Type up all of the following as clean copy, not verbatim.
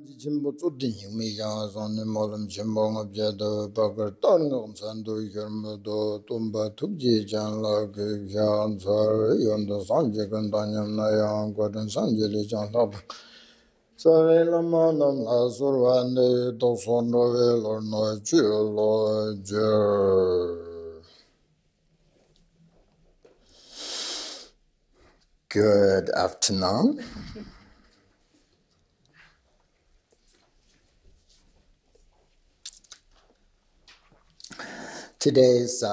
Jimbo Tudding, me young on the Molam Jimbo of Jado, Bugger, Tongue, Sando, Yermado, Tumba, Tubji, Jan Log, Jan, sorry, on the Sanjak and Danyam Nayan, Gordon Sanjali, Jan Love. So, Elamanam Lazur and the Doson Novel or no Chill. Good afternoon. Today's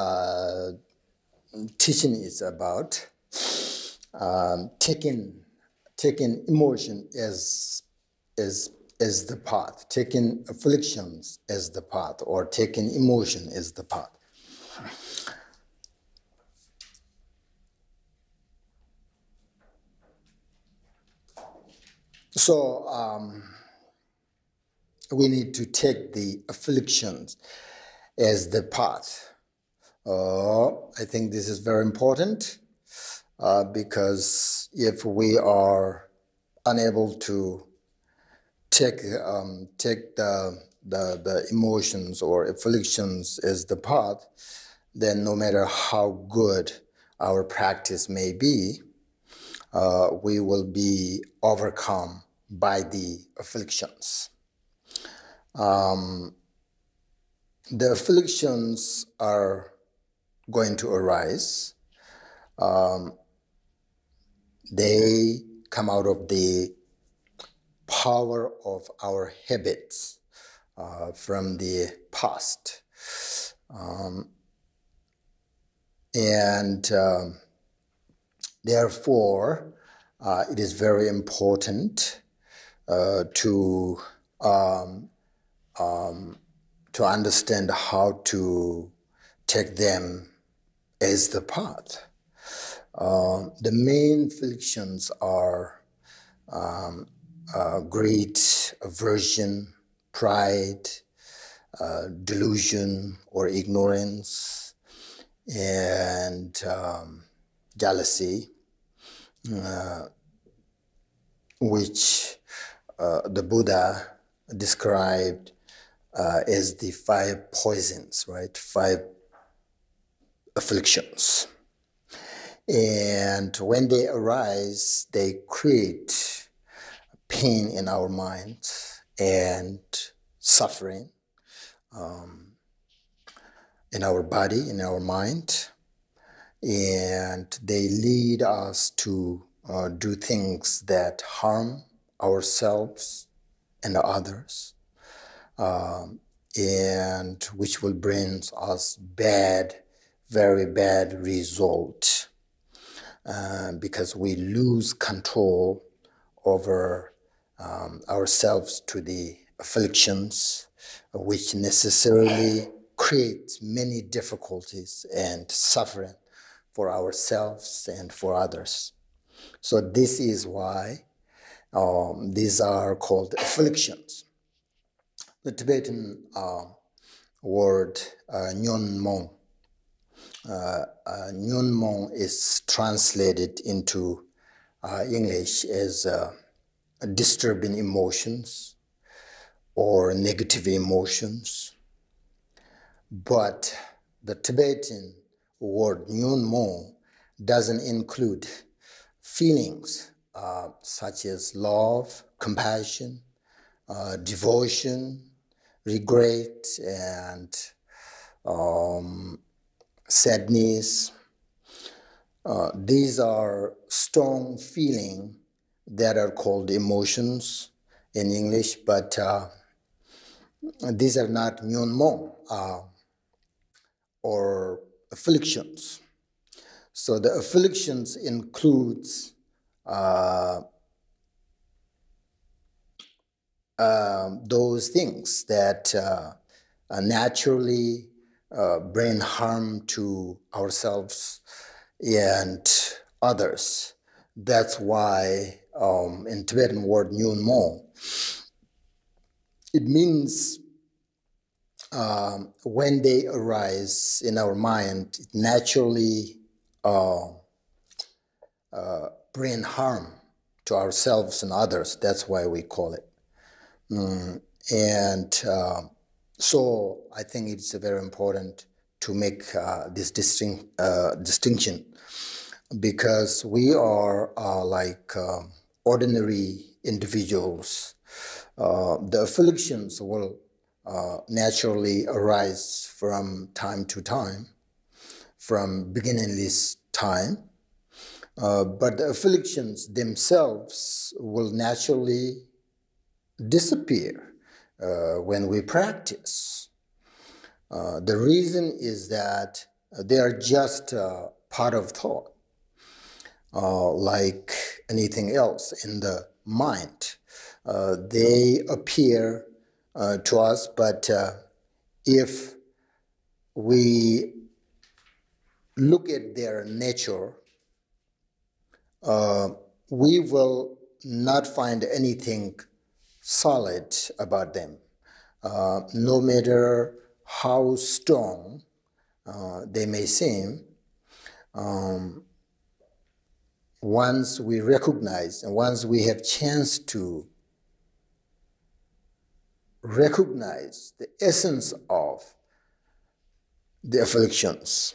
teaching is about taking emotion as the path, taking afflictions as the path, or taking emotion as the path. So we need to take the afflictions as the path. I think this is very important because if we are unable to take the emotions or afflictions as the path, then no matter how good our practice may be, we will be overcome by the afflictions. The afflictions are going to arise. They come out of the power of our habits from the past. Therefore, it is very important to understand how to take them as the path. The main afflictions are great aversion, pride, delusion or ignorance, and jealousy, which the Buddha described as the 5 poisons, right? 5 afflictions. And when they arise, they create pain in our minds and suffering in our body, in our mind. And they lead us to do things that harm ourselves and others, and which will bring us very bad result, because we lose control over ourselves to the afflictions, which necessarily create many difficulties and suffering for ourselves and for others. So this is why these are called afflictions. The Tibetan word nyonmong. Nyonmong is translated into English as disturbing emotions or negative emotions. But the Tibetan word nyonmong doesn't include feelings such as love, compassion, devotion, regret, and sadness. These are strong feelings that are called emotions in English, but these are not nyonmong or afflictions. So the afflictions includes those things that naturally bring harm to ourselves and others. That's why in Tibetan word nyonmong, it means when they arise in our mind, it naturally bring harm to ourselves and others. That's why we call it. So I think it's very important to make this distinction, because we are like ordinary individuals. The afflictions will naturally arise from time to time, from beginningless time. But the afflictions themselves will naturally disappear when we practice. The reason is that they are just part of thought, like anything else in the mind. They appear to us, but if we look at their nature, we will not find anything solid about them. No matter how strong they may seem, once we recognize and once we have chance to recognize the essence of the afflictions,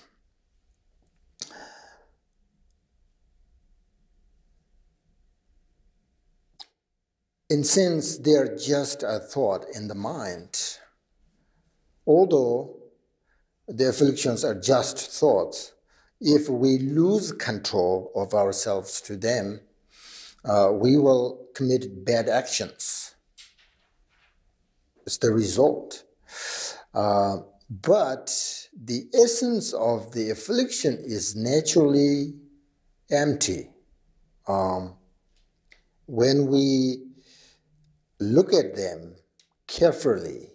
and since they are just a thought in the mind, although the afflictions are just thoughts, if we lose control of ourselves to them, we will commit bad actions. It's the result. But the essence of the affliction is naturally empty. When we look at them carefully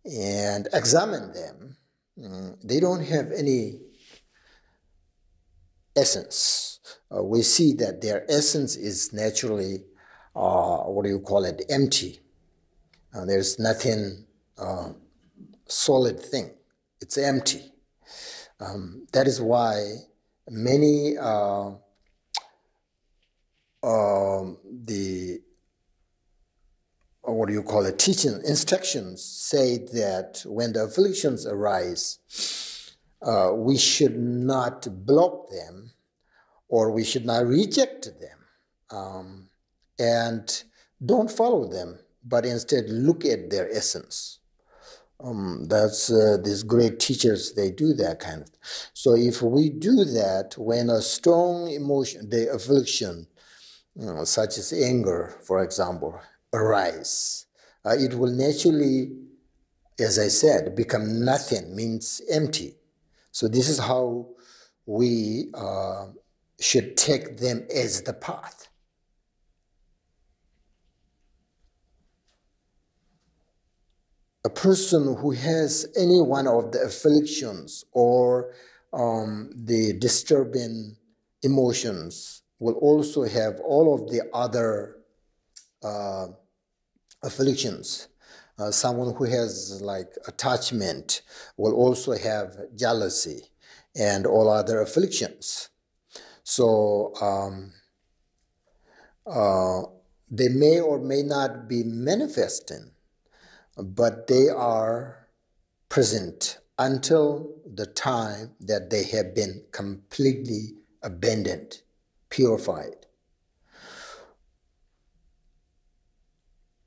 and examine them, they don't have any essence. We see that their essence is naturally, empty. There's nothing solid thing. It's empty. That is why many teaching instructions say that when the afflictions arise, we should not block them, or we should not reject them, and don't follow them, but instead look at their essence. That's these great teachers, they do that kind of. So if we do that, when a strong emotion, the affliction, such as anger, for example, arise, it will naturally, as I said, become nothing, means empty. So this is how we should take them as the path. A person who has any one of the afflictions or the disturbing emotions will also have all of the other afflictions. Someone who has like attachment will also have jealousy and all other afflictions. So they may or may not be manifesting, but they are present until the time that they have been completely abandoned, purified.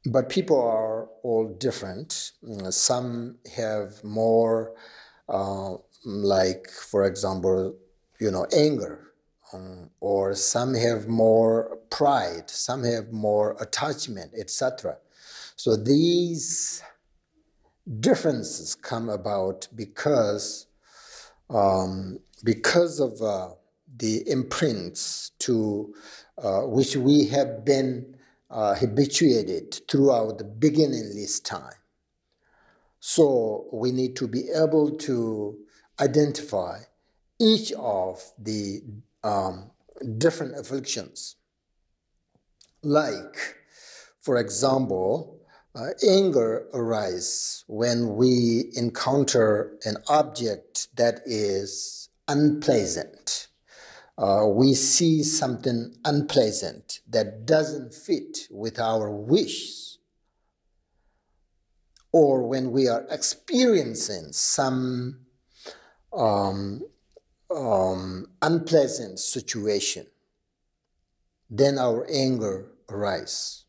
But people are all different. Some have more, like, for example, anger. Or some have more pride, some have more attachment, etc. So these differences come about because of the imprints to which we have been habituated throughout the beginningless time. So we need to be able to identify each of the different afflictions. Like, for example, anger arises when we encounter an object that is unpleasant. We see something unpleasant that doesn't fit with our wish. or when we are experiencing some unpleasant situation, then our anger arises.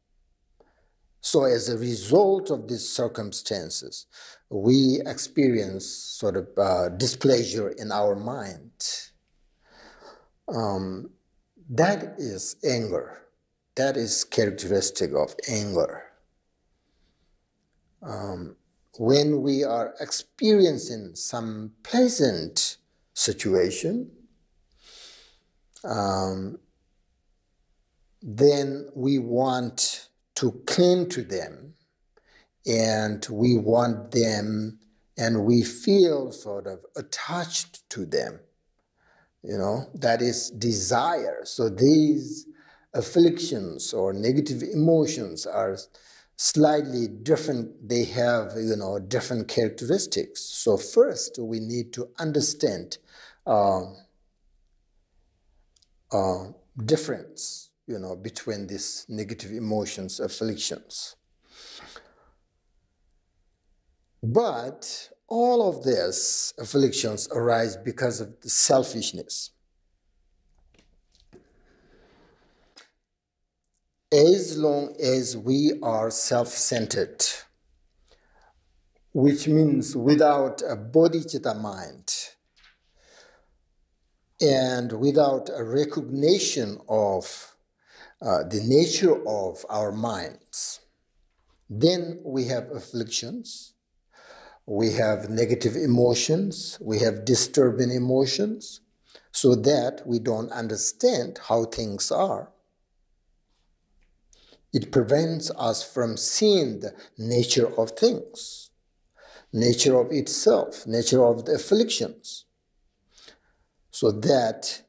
So as a result of these circumstances, we experience sort of displeasure in our mind. That is anger. That is characteristic of anger. When we are experiencing some pleasant situation, then we want to cling to them, and we want them, and we feel sort of attached to them. That is desire. So these afflictions or negative emotions are slightly different. They have, different characteristics. So first, we need to understand difference, between these negative emotions, afflictions. But all of these afflictions arise because of the selfishness. As long as we are self-centered, which means without a bodhicitta mind and without a recognition of the nature of our minds, then we have afflictions, we have negative emotions, we have disturbing emotions, so that we don't understand how things are. It prevents us from seeing the nature of things, nature of itself, nature of the afflictions. So that,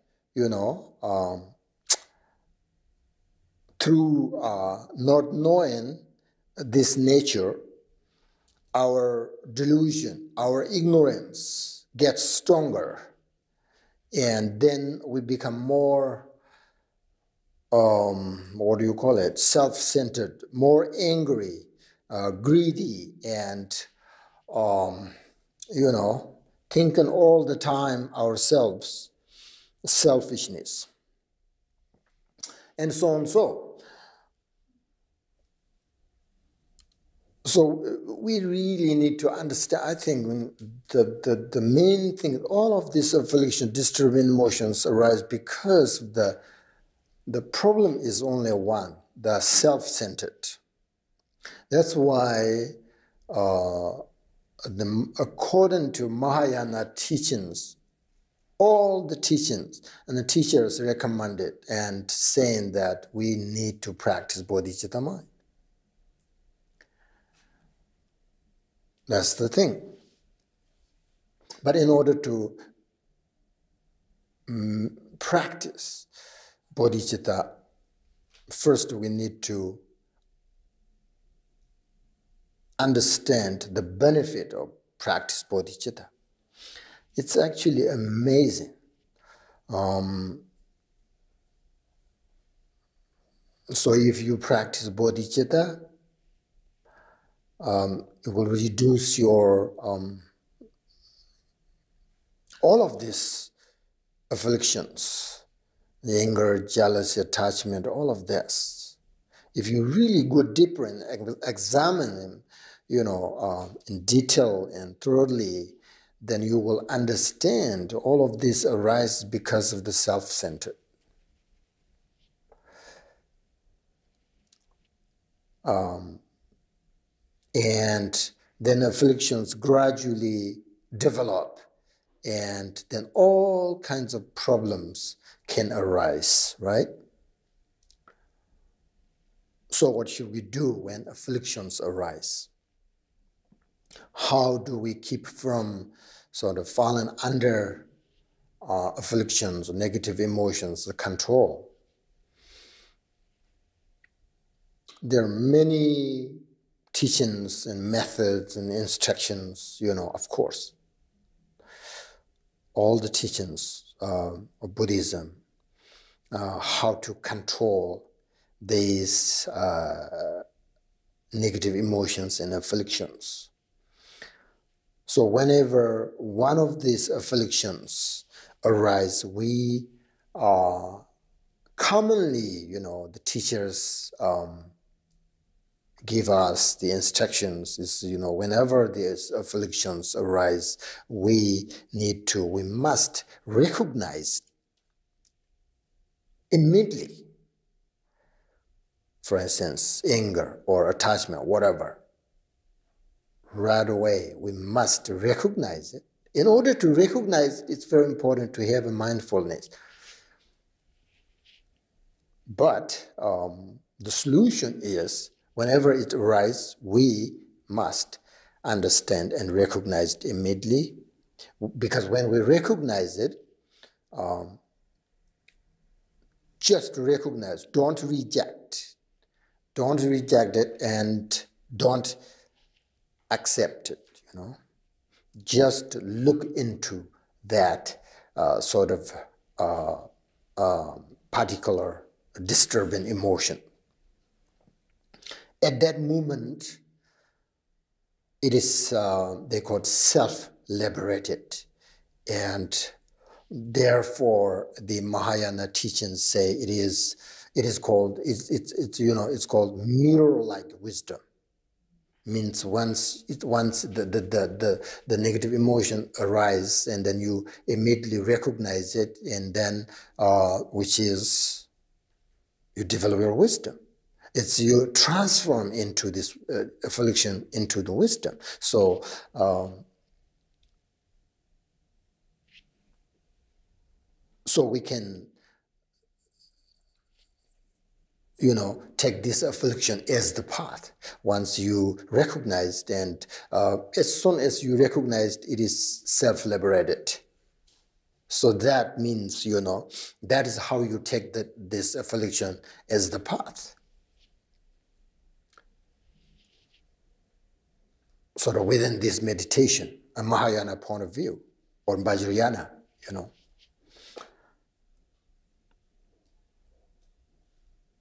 through not knowing this nature, our delusion, our ignorance gets stronger, and then we become more self-centered, more angry, greedy, and thinking all the time ourselves, selfishness, and so on. So we really need to understand, I think, the main thing, all of these affliction, disturbing emotions arise because the problem is only one, the self-centered. That's why, according to Mahayana teachings, all the teachings and the teachers recommended and saying that we need to practice bodhicitta mind. That's the thing. But in order to practice bodhicitta, first we need to understand the benefit of practice bodhicitta. It's actually amazing. So if you practice bodhicitta, it will reduce your all of these afflictions, the anger, jealousy, attachment, all of this. If you really go deeper and examine them, in detail and thoroughly, then you will understand all of this arises because of the self-centered. And then afflictions gradually develop, and then all kinds of problems can arise, right? So what should we do when afflictions arise? How do we keep from sort of falling under afflictions or negative emotions, the control? There are many teachings and methods and instructions, of course. All the teachings of Buddhism, how to control these negative emotions and afflictions. So whenever one of these afflictions arise, we commonly, the teachers give us the instructions is, whenever these afflictions arise, we must recognize immediately. For instance, anger or attachment, whatever. Right away, we must recognize it. In order to recognize, it's very important to have a mindfulness. But the solution is, whenever it arises, we must understand and recognize it immediately. Because when we recognize it, just recognize, don't reject. Don't reject it and don't accept it, Just look into that sort of particular disturbing emotion. At that moment, it is, they call it self-liberated. And therefore, the Mahayana teachings say it's called mirror-like wisdom. Means once the negative emotion arises, and then you immediately recognize it, and then which is you develop your wisdom. It's you transform into this affliction into the wisdom. So we can take this affliction as the path. Once you recognize, and as soon as you recognize it is self-liberated. So that means, that is how you take this affliction as the path. Sort of within this meditation, a Mahayana point of view, or Vajrayana,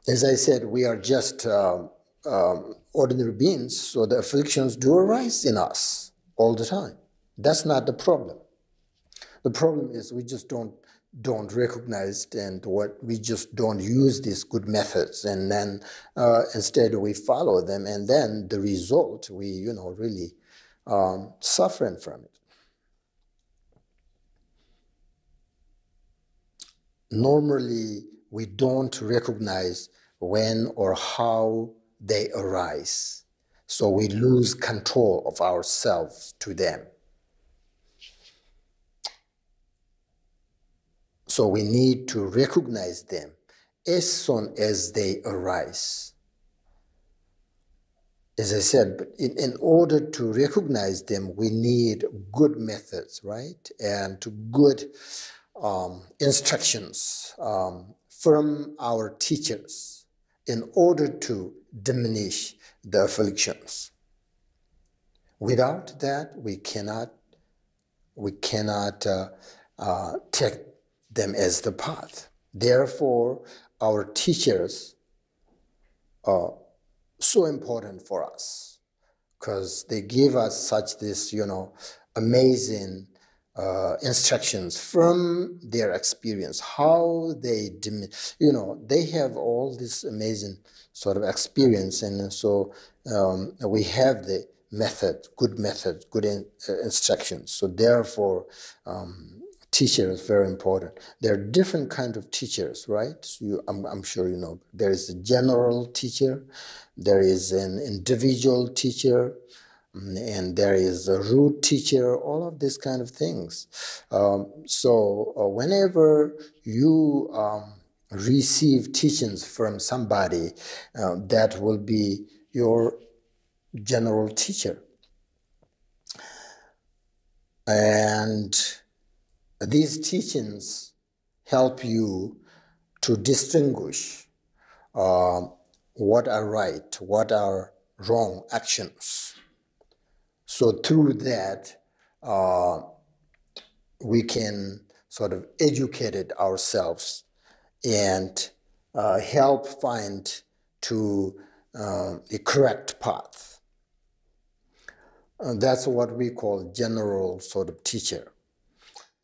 As I said, we are just ordinary beings, so the afflictions do arise in us all the time. That's not the problem. The problem is we just don't recognize it, and we just don't use these good methods, and then instead we follow them, and then the result, we really suffering from it. Normally, we don't recognize when or how they arise. So we lose control of ourselves to them. So we need to recognize them as soon as they arise. As I said, but in order to recognize them, we need good methods, right? And good instructions from our teachers in order to diminish the afflictions. Without that, we cannot take them as the path. Therefore, our teachers are so important for us because they give us such this, amazing instructions from their experience, how they, they have all this amazing sort of experience, and so we have the good instructions. So therefore, teacher is very important. There are different kinds of teachers, right? So I'm sure you know. There is a general teacher, there is an individual teacher, and there is a root teacher, all of these kind of things. So whenever you receive teachings from somebody, that will be your general teacher. And these teachings help you to distinguish what are right, what are wrong actions. So through that, we can sort of educate ourselves and help find to the correct path. That's what we call general sort of teacher.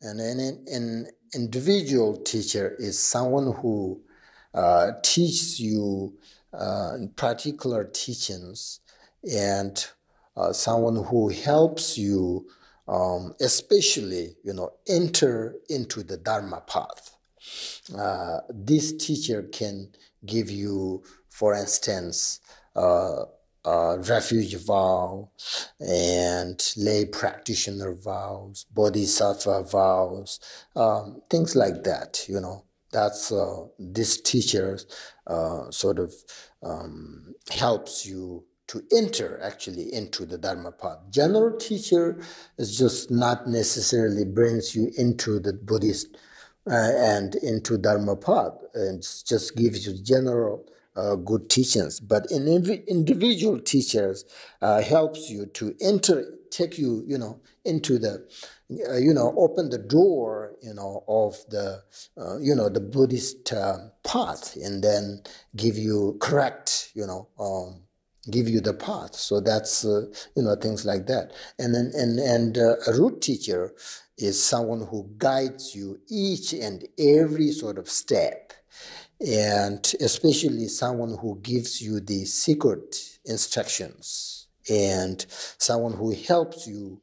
And an individual teacher is someone who teaches you particular teachings, and someone who helps you, especially, enter into the Dharma path. This teacher can give you, for instance, refuge vow and lay practitioner vows, bodhisattva vows, things like that. That's this teacher sort of helps you to enter actually into the Dharma path. General teacher is just not necessarily brings you into the Buddhist and into Dharma path, and just gives you general good teachings. But an individual teachers helps you to enter, take you, into the, open the door, of the, the Buddhist path, and then give you correct, give you the path. So that's, things like that. And then, and a root teacher is someone who guides you each and every sort of step, and especially someone who gives you the secret instructions, and someone who helps you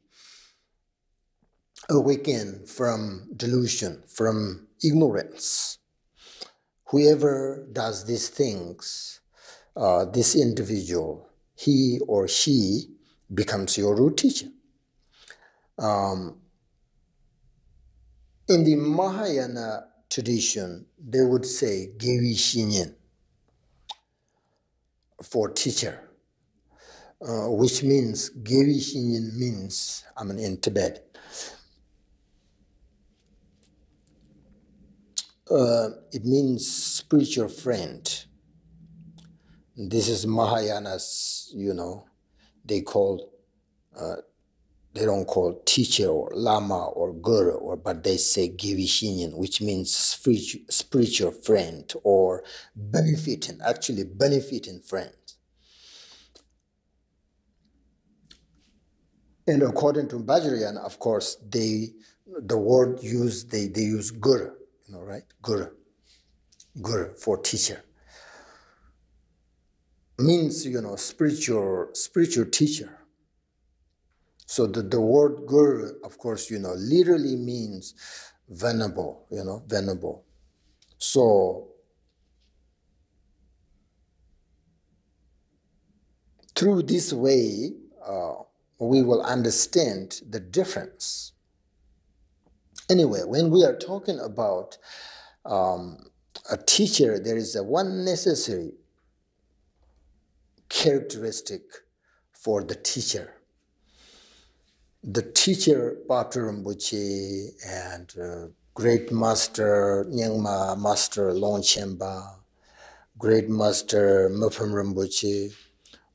awaken from delusion, from ignorance. Whoever does these things, this individual, he or she becomes your root teacher. In the Mahayana tradition, they would say Gewi Shinyin for teacher, which means, Gewi Shinyin means, in Tibet, it means spiritual friend. This is Mahayana's, they don't call teacher or lama or guru, but they say Gewi Shinyin, which means spiritual friend, or benefiting friend. And according to Vajrayana, of course, the word used, they use guru, right? Guru for teacher. Means, spiritual teacher. So the word guru, of course, literally means venerable, venerable. So through this way, we will understand the difference. Anyway, when we are talking about a teacher, there is one necessary characteristic for the teacher. The teacher, Pater Rinpoche, and great master, Nyingma master Longchenpa, great master Mpham Rinpoche,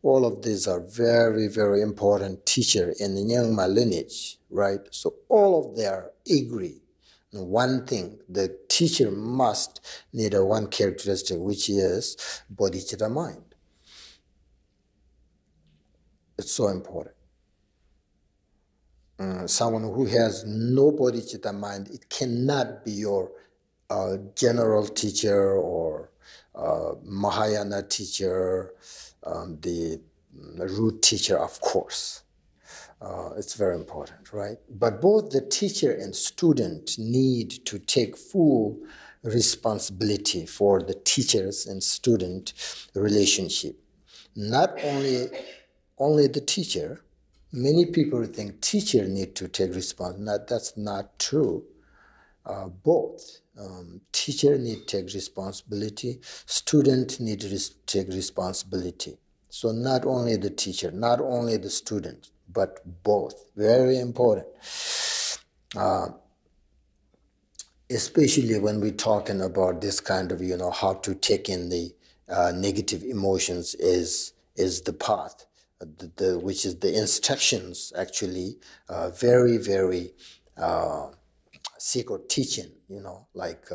all of these are very, very important teachers in the Nyingma lineage, right? So all of them agree on one thing: the teacher must need one characteristic, which is bodhicitta mind. It's so important. Someone who has no bodhicitta mind, it cannot be your general teacher or Mahayana teacher, the root teacher, of course. It's very important, right? But both the teacher and student need to take full responsibility for the teachers and student relationship. Not only the teacher. Many people think teacher need to take responsibility. That's not true. Both. Teacher need to take responsibility. Student need to take responsibility. So not only the teacher, not only the student, but both. Very important. Especially when we're talking about this kind of, how to take in the negative emotions is the path. Which is the instructions, actually, very, very secret teaching, like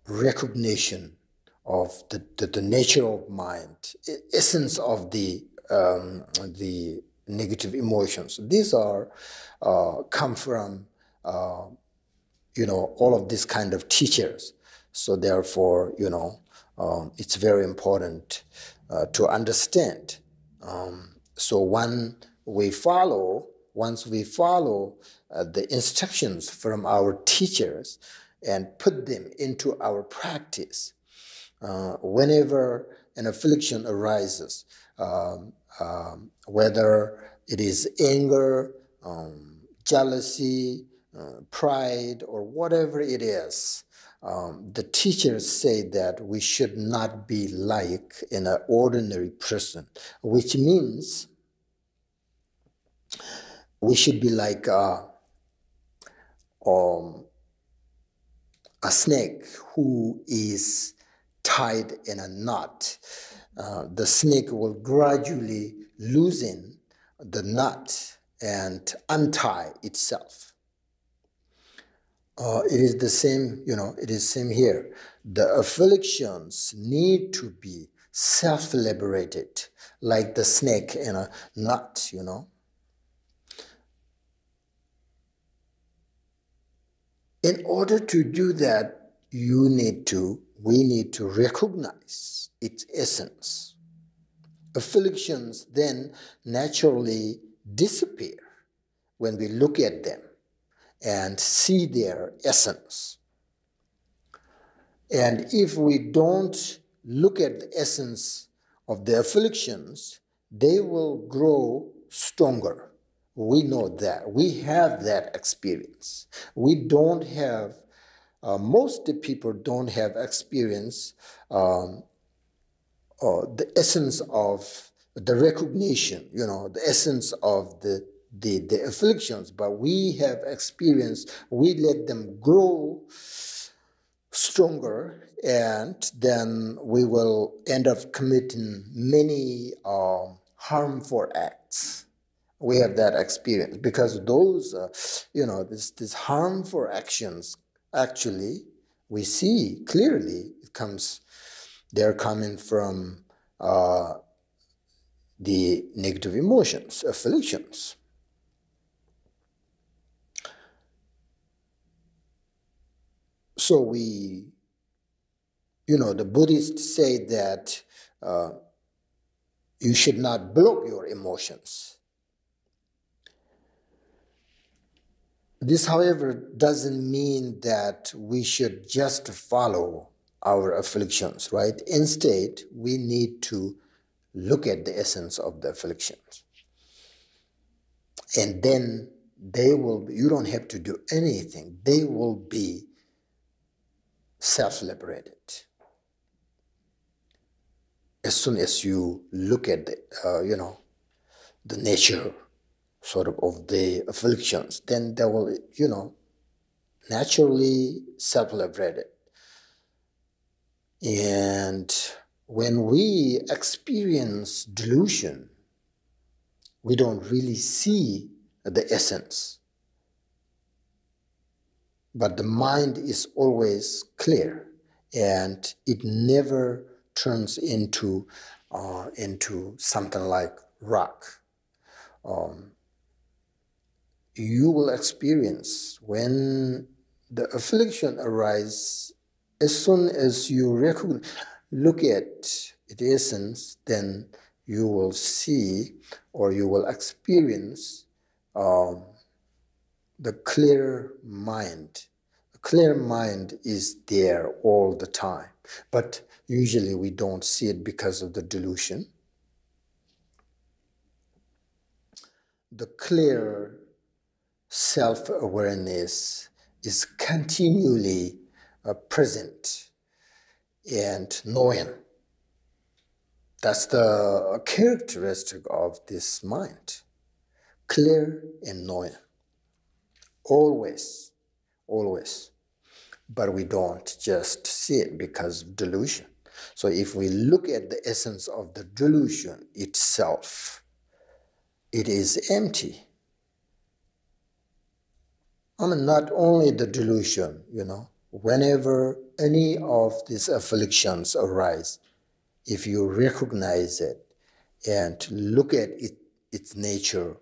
recognition the nature of mind, essence of the negative emotions. These are come from all of these kind of teachers. So therefore, it's very important to understand. So once we follow the instructions from our teachers and put them into our practice, whenever an affliction arises, whether it is anger, jealousy, pride, or whatever it is, the teachers say that we should not be like an ordinary person, which means we should be like a snake who is tied in a knot. The snake will gradually loosen the knot and untie itself. It is the same, it is same here. The afflictions need to be self-liberated, like the snake in a knot, In order to do that, we need to recognize its essence. Afflictions then naturally disappear when we look at them and see their essence. And if we don't look at the essence of the afflictions, they will grow stronger. We know that. We have that experience. We don't have, most people don't have experience the essence of the recognition, the essence of the afflictions, but we have experience. We let them grow stronger, and then we will end up committing many harmful acts. We have that experience because those, these harmful actions, actually, we see clearly they're coming from the negative emotions, afflictions. So the Buddhists say that you should not block your emotions. This, however, doesn't mean that we should just follow our afflictions, right? Instead, we need to look at the essence of the afflictions. And then you don't have to do anything. They will be self-liberated. As soon as you look at the nature of the afflictions, then they will, naturally self-liberated. And when we experience delusion, we don't really see the essence. But the mind is always clear, and it never turns into something like rock. You will experience when the affliction arises, as soon as you look at its essence, then you will see or you will experience the clear mind. The clear mind is there all the time, but usually we don't see it because of the delusion. The clear self-awareness is continually present and knowing. That's the characteristic of this mind. Clear and knowing. Always. But we don't just see it because of delusion. So if we look at the essence of the delusion itself, it is empty. Not only the delusion, whenever any of these afflictions arise, if you recognize it and look at its nature,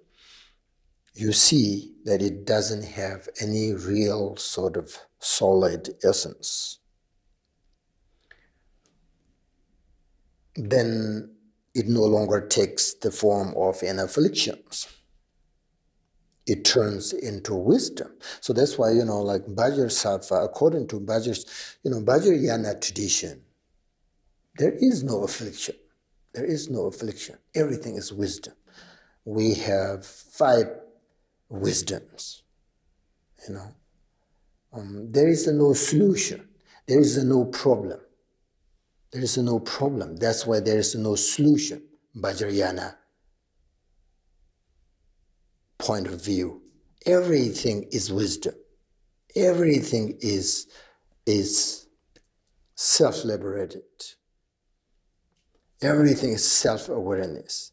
you see that it doesn't have any real sort of solid essence. Then it no longer takes the form of an affliction. It turns into wisdom. So that's why, like Vajrasattva, according to Vajrayana tradition, there is no affliction. There is no affliction. Everything is wisdom. We have 5 wisdoms, There is no solution. There is no problem. There is no problem. That's why there is no solution. Vajrayana point of view. Everything is wisdom. Everything is self-liberated. Everything is self-awareness,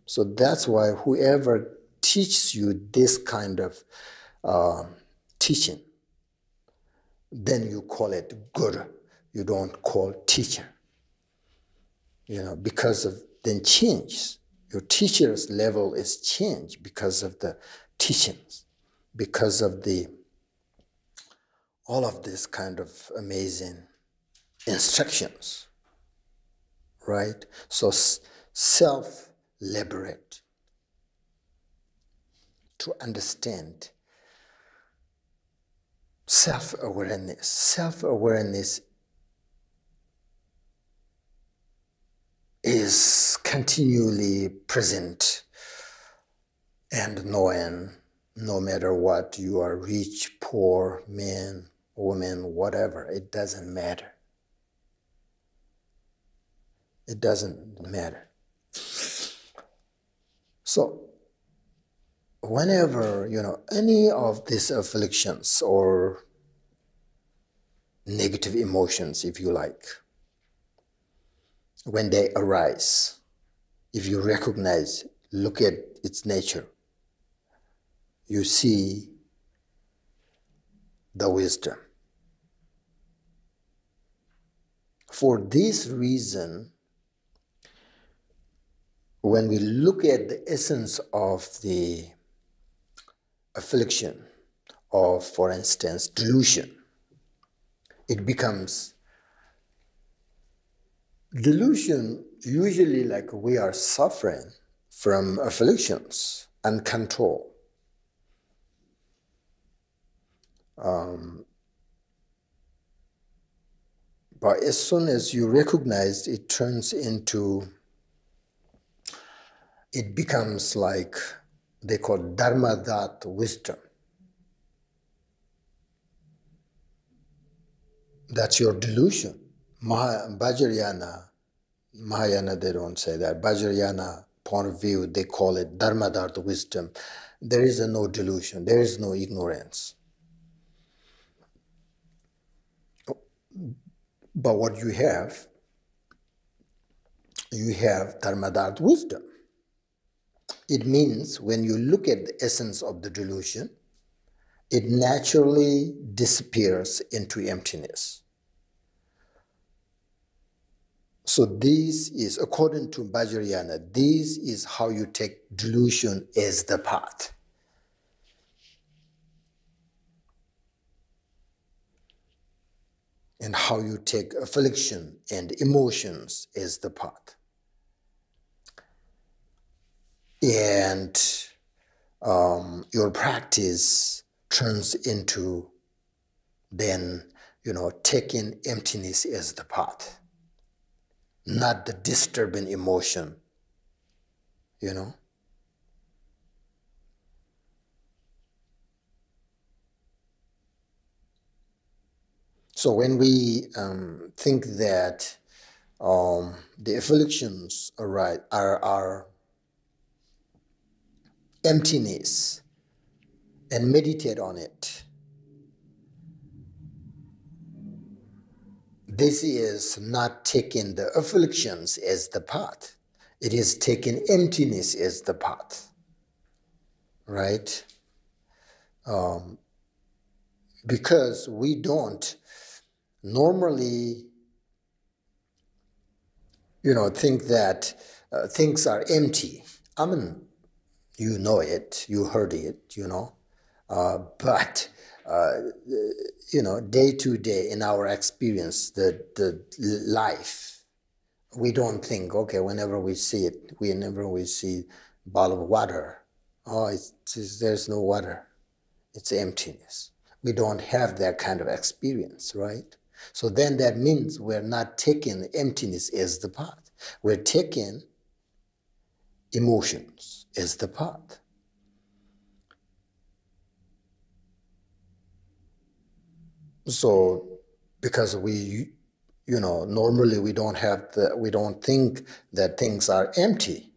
So that's why whoever teaches you this kind of teaching, then you call it guru. You don't call teacher. Because of then change. Your teacher's level is changed because of the teachings, because of all of this kind of amazing instructions, right? So self-liberate, to understand self-awareness. Self-awareness is continually present and knowing, no matter what, you are rich, poor, man, woman, whatever, it doesn't matter. It doesn't matter. So whenever, any of these afflictions or negative emotions, if you like, when they arise, if you recognize, look at its nature, you see the wisdom. For this reason, when we look at the essence of the affliction of, for instance, delusion, it becomes delusion. Usually, like, we are suffering from afflictions and control. But as soon as you recognize, it becomes like they call Dharmadhatu wisdom. That's your delusion. Vajrayana, Mahayana, they don't say that. Vajrayana point of view, they call it Dharmadhatu wisdom. There is no delusion. There is no ignorance. But what you have Dharmadhatu wisdom. It means when you look at the essence of the delusion, it naturally disappears into emptiness. So this is, according to Vajrayana, this is how you take delusion as the path. And how you take affliction and emotions as the path. And your practice turns into then, taking emptiness as the path, not the disturbing emotion, So when we think that the afflictions are emptiness and meditate on it, this is not taking the afflictions as the path. It is taking emptiness as the path, right? because we don't normally, think that things are empty. I mean, you know it, you heard it, but day to day in our experience, the life, we don't think, okay, whenever we see bottle of water, there's no water, it's emptiness. We don't have that kind of experience, right? So then that means we're not taking emptiness as the path. We're taking emotions as the path. So because we, normally we don't think that things are empty.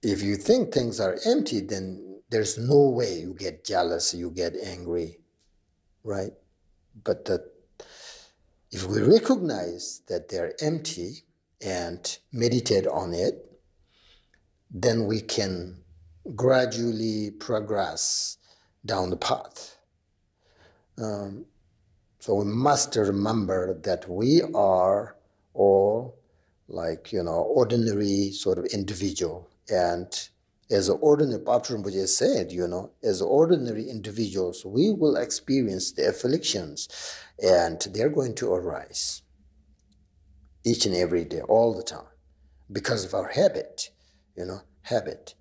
If you think things are empty, then there's no way you get jealous, you get angry, right? But if we recognize that they're empty and meditate on it, then we can gradually progress down the path. So we must remember that we are all like, ordinary sort of individual. And as ordinary, Bhakti Rinpoche said, as ordinary individuals, we will experience the afflictions and they're going to arise each and every day, all the time, because of our habit, habit.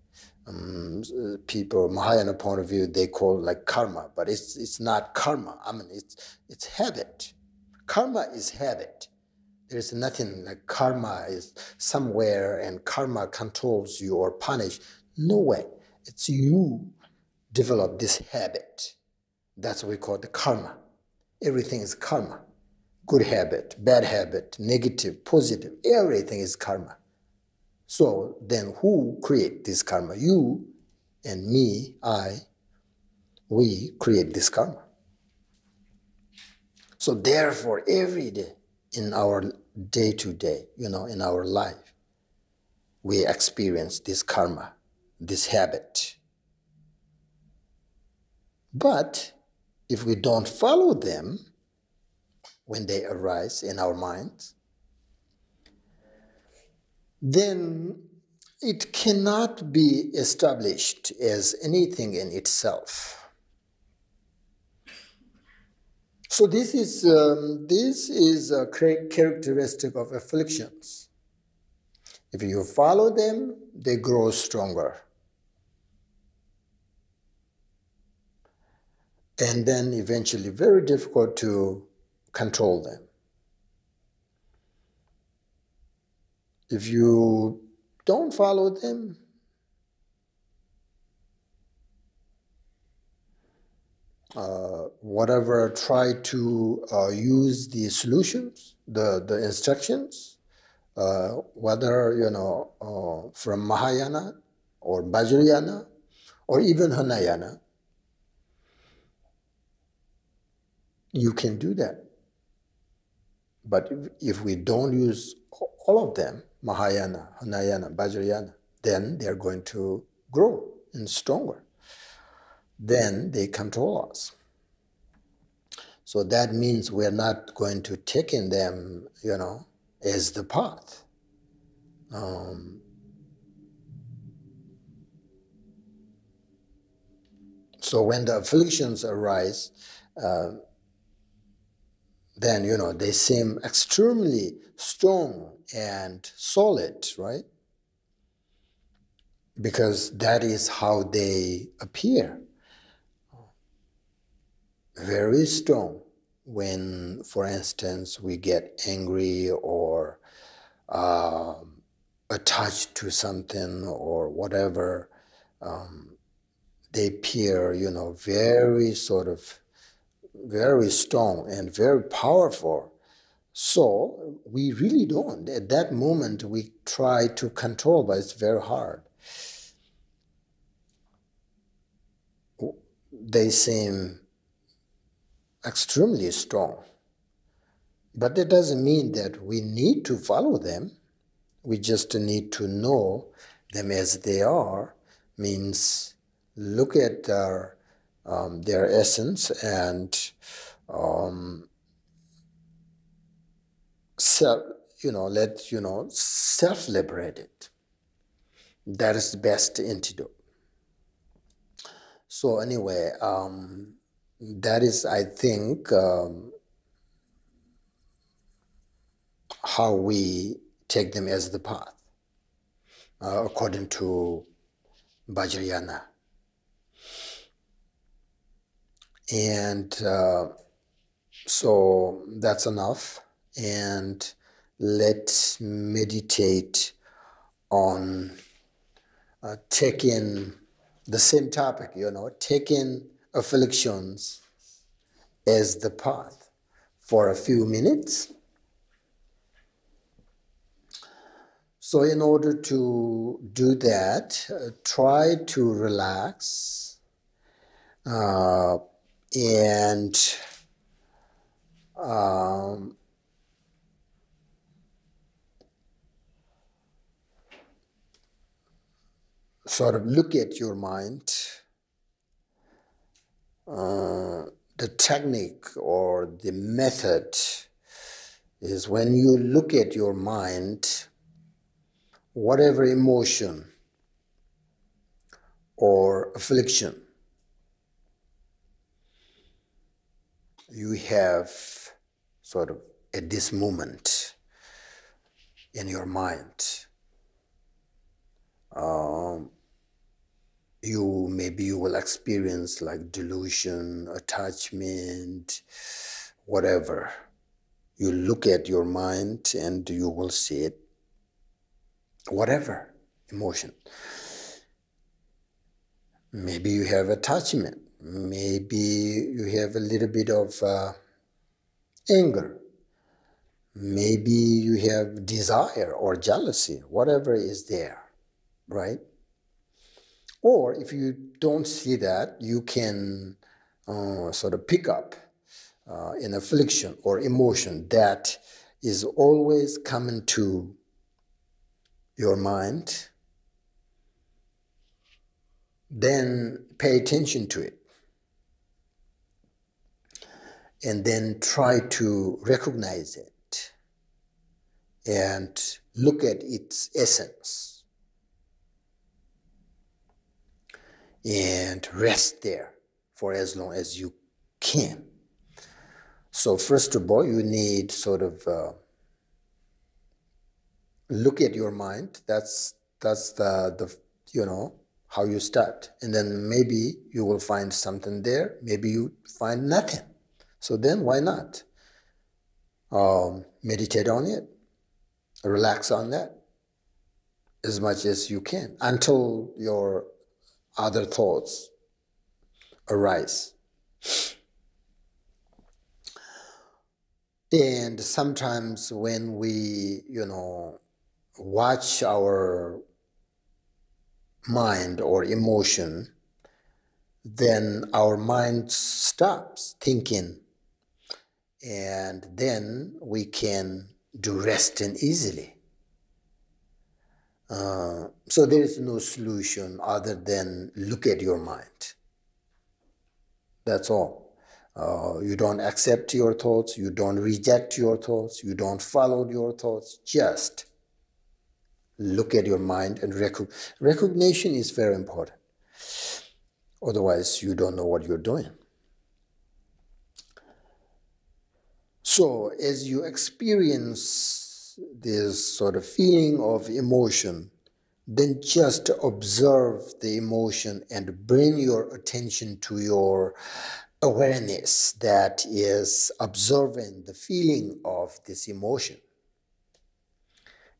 People, Mahayana point of view, they call it like karma, but it's not karma. I mean, it's habit. Karma is habit. There's nothing like karma is somewhere and karma controls you or punish. No way. It's you develop this habit. That's what we call the karma. Everything is karma. Good habit, bad habit, negative, positive, everything is karma. So then who create this karma? You and me, we create this karma. So therefore, every day in our day-to-day, in our life, we experience this karma, this habit. But if we don't follow them when they arise in our minds, then it cannot be established as anything in itself. So this is a characteristic of afflictions. If you follow them, they grow stronger. And then eventually very difficult to control them. If you don't follow them, try to use the solutions, the instructions, whether, from Mahayana or Vajrayana or even Hinayana, you can do that. But if we don't use all of them, Mahayana, Hinayana, Vajrayana, then they're going to grow and stronger. Then they control us. So that means we're not going to take in them, as the path. So when the afflictions arise, then, they seem extremely strong and solid, right? Because that is how they appear. Very strong when, for instance, we get angry or attached to something or whatever. They appear, very strong and very powerful. So we really don't. At that moment, we try to control, but it's very hard. They seem extremely strong. But that doesn't mean that we need to follow them. We just need to know them as they are. Means look at their their essence and self-liberated. That is the best antidote. So anyway, that is, I think, how we take them as the path, according to Vajrayana. And so that's enough. And let's meditate on taking the same topic, taking afflictions as the path for a few minutes. So in order to do that, try to relax and sort of look at your mind. The technique or the method is when you look at your mind, whatever emotion or affliction you have sort of at this moment in your mind, maybe you will experience like delusion, attachment, whatever. You look at your mind and you will see it, whatever emotion. Maybe you have attachment. Maybe you have a little bit of anger. Maybe you have desire or jealousy, whatever is there, right? Or if you don't see that, you can sort of pick up an affliction or emotion that is always coming to your mind. Then pay attention to it. And then try to recognize it and look at its essence. And rest there for as long as you can. So first of all, you need sort of look at your mind. That's the how you start. And then maybe you will find something there. Maybe you find nothing. So then why not? Meditate on it. Relax on that as much as you can until your other thoughts arise. And sometimes when we, watch our mind or emotion, then our mind stops thinking, and then we can do resting easily. So there is no solution other than look at your mind. That's all. You don't accept your thoughts, you don't reject your thoughts, you don't follow your thoughts, just look at your mind and recognition is very important. Otherwise, you don't know what you're doing. So as you experience this sort of feeling of emotion, then just observe the emotion and bring your attention to your awareness that is observing the feeling of this emotion.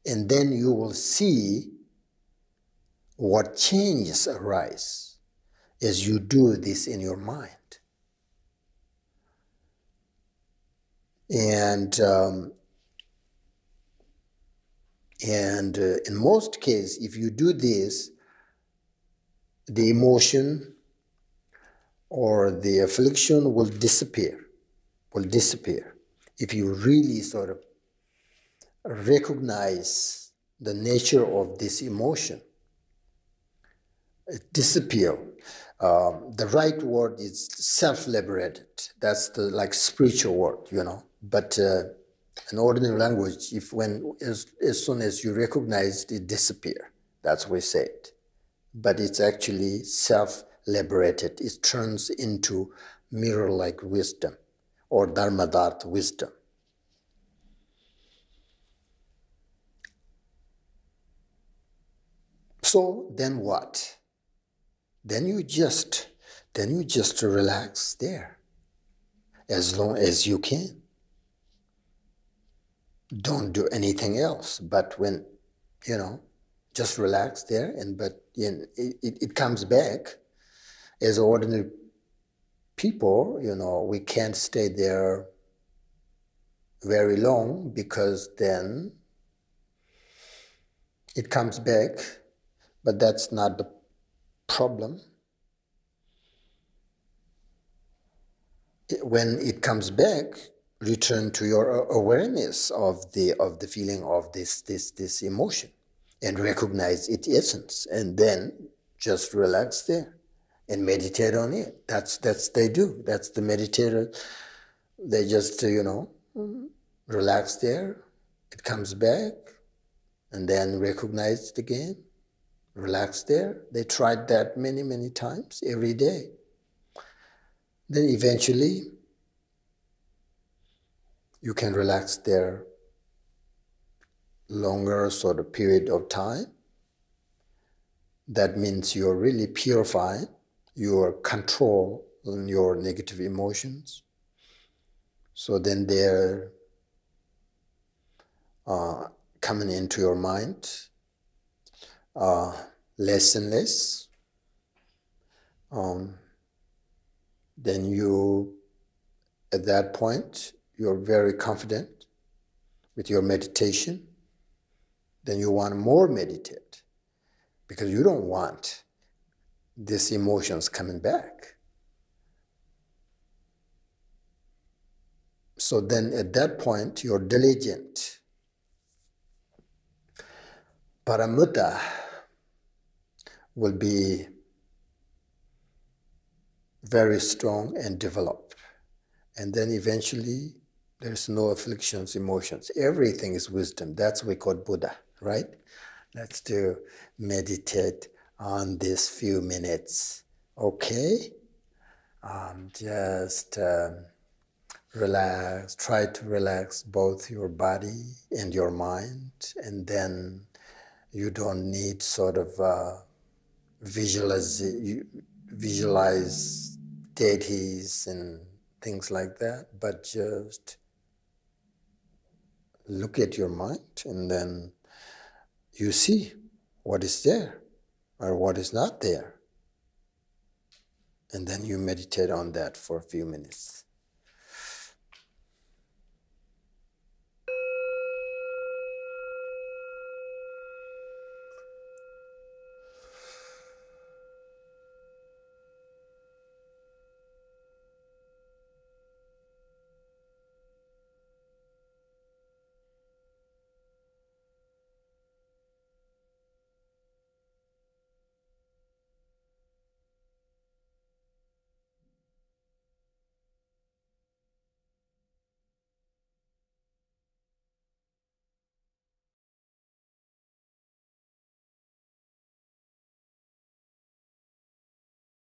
And then you will see what changes arise as you do this in your mind. And in most cases, if you do this, the emotion or the affliction will disappear. If you really sort of recognize the nature of this emotion, it disappears. The right word is self-liberated. That's the like spiritual word, you know. But in ordinary language, as soon as you recognize it, it disappear. That's what we say it. But it's actually self-liberated. It turns into mirror-like wisdom or Dharmadhatu wisdom. So then what? Then you just relax there as long as you can. Don't do anything else. But when, you know, just relax there, but it comes back. As ordinary people, you know, we can't stay there very long because then it comes back, but that's not the problem. When it comes back, return to your awareness of the feeling of this emotion and recognize its essence, and then just relax there and meditate on it. That's they do. That's the meditator. They just relax there. It comes back, and then recognize it again. Relax there. They tried that many times every day. Then eventually, you can relax there longer sort of period of time. That means you're really purifying your control on your negative emotions. So then they're coming into your mind less and less. Then you, at that point, you're very confident with your meditation. Then you want more meditate because you don't want these emotions coming back. So then at that point, you're diligent. Paramutta will be very strong and developed. And then eventually, there's no afflictions, emotions. Everything is wisdom. That's what we call Buddha, right? Let's do meditate on this few minutes, okay? Just relax, try to relax both your body and your mind, and then you don't need sort of visualize deities and things like that, but just look at your mind and then you see what is there or what is not there. And then you meditate on that for a few minutes.